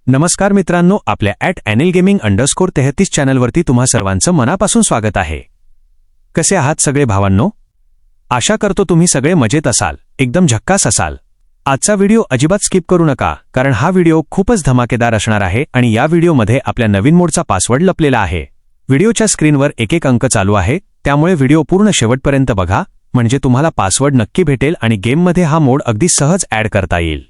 नमस्कार मित्रांनो, आपल्या @anilgaming_33 चॅनलवरती तुम्हा सर्वांचं मनापासून स्वागत आहे। कसे आहात सगळे भावांनो? आशा करतो तुम्ही सगळे मजेत असाल, एकदम झक्कास असाल। आजचा व्हिडिओ अजिबात स्किप करू नका, कारण हा व्हिडिओ खूपच धमाकेदार असणार आहे आणि या व्हिडिओमध्ये आपल्या नवीन मोडचा पासवर्ड लपलेला आहे। व्हिडिओच्या स्क्रीनवर एक अंक चालू आहे, त्यामुळे व्हिडिओ पूर्ण शेवटपर्यंत बघा, म्हणजे तुम्हाला पासवर्ड नक्की भेटेल आणि गेममध्ये हा मोड अगदी सहज ॲड करता येईल।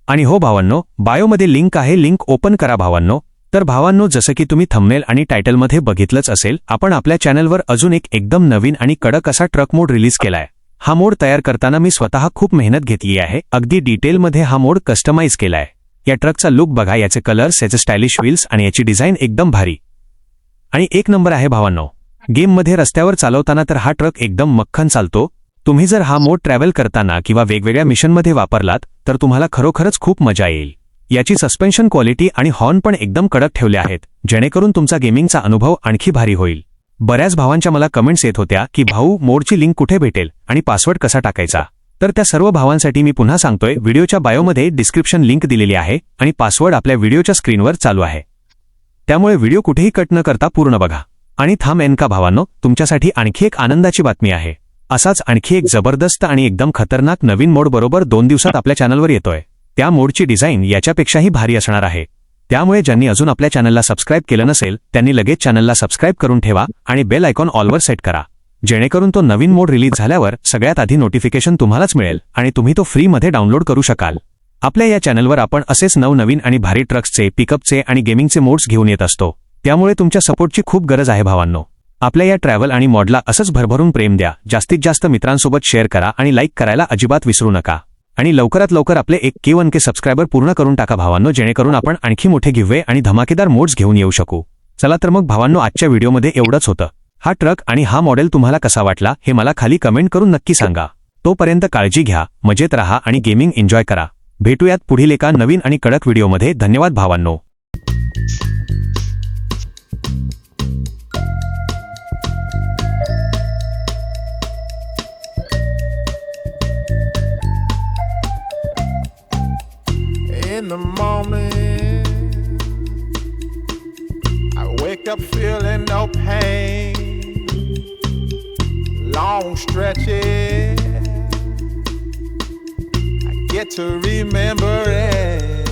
आणि हो भावांनो, बायोमध्ये लिंक आहे, लिंक ओपन करा भावांनो। तर भावांनो, जसं की तुम्ही थंबनेल आणि टायटलमध्ये बघितलंच असेल, आपण आपल्या चॅनलवर अजून एक एकदम नवीन आणि कडक असा ट्रक मोड रिलीज केलाय। हा मोड तयार करताना मी स्वतः खूप मेहनत घेतली आहे, अगदी डिटेलमध्ये हा मोड कस्टमाइज केलाय। या ट्रकचा लुक बघा, याचे कलर्स, याचे स्टायलिश व्हील्स आणि याची डिझाइन एकदम भारी आणि एक नंबर आहे भावांनो। गेममध्ये रस्त्यावर चालवताना तर हा ट्रक एकदम मक्खन चालतो। तुम्ही जर हा मोड ट्रॅव्हल करताना किंवा वेगवेगळ्या मिशनमध्ये वापरलात तर तुम्हाला खरोखरच खूप मजा येईल। याची सस्पेन्शन क्वालिटी आणि हॉर्न पण एकदम कडक ठेवले आहेत, जेणेकरून तुमचा गेमिंगचा अनुभव आणखी भारी होईल। बऱ्याच भावांच्या मला कमेंट्स येत होत्या की भाऊ, मोडची लिंक कुठे भेटेल आणि पासवर्ड कसा टाकायचा। तर त्या सर्व भावांसाठी मी पुन्हा सांगतोय, व्हिडिओच्या बायोमध्ये डिस्क्रिप्शन लिंक दिलेली आहे आणि पासवर्ड आपल्या व्हिडिओच्या स्क्रीनवर चालू आहे, त्यामुळे व्हिडिओ कुठेही कट न करता पूर्ण बघा। आणि थांब एनका भावांनो, तुमच्यासाठी आणखी एक आनंदाची बातमी आहे। असाच आणखी एक जबरदस्त आणि एकदम खतरनाक नवीन मोड बरोबर 2 दिवसात आपल्या चॅनलवर येतोय। त्या मोडची डिझाइन याच्यापेक्षाही भारी असणार आहे, त्यामुळे ज्यांनी अजून आपल्या चॅनलला सबस्क्राइब केलं नसेल त्यांनी लगेच चॅनलला सबस्क्राइब करून ठेवा आणि बेल आयकॉन ऑलवर सेट करा, जेणेकरून तो नवीन मोड रिलीज झाल्यावर सगळ्यात आधी नोटिफिकेशन तुम्हालाच मिळेल आणि तुम्ही तो फ्रीमध्ये डाउनलोड करू शकाल। आपल्या या चॅनलवर आपण असेच नवनवीन आणि भारी ट्रक्सचे, पिकअपचे आणि गेमिंगचे मोड्स घेऊन येत असतो, त्यामुळे तुमच्या सपोर्टची खूप गरज आहे भावांनो। आपल्या या ट्रॅव्हल आणि मॉडला असंच भरभरून प्रेम द्या, जास्तीत जास्त मित्रांसोबत शेअर करा आणि लाईक करायला अजिबात विसरू नका। आणि लवकरात लवकर आपले 1K सबस्क्रायबर पूर्ण करून टाका भावांनो, जेणेकरून आपण आणखी मोठे गिव्हवे आणि धमाकेदार मोड्स घेऊन येऊ शकू। चला तर मग भावांनो, आजच्या व्हिडिओमध्ये एवढंच होतं। हा ट्रक आणि हा मॉडेल तुम्हाला कसा वाटला हे मला खाली कमेंट करून नक्की सांगा। तोपर्यंत काळजी घ्या, मजेत राहा आणि गेमिंग एन्जॉय करा। भेटूयात पुढील एका नवीन आणि कडक व्हिडिओमध्ये। धन्यवाद भावांनो। In the morning, I wake up feeling no pain. Long stretches, I get to remember it.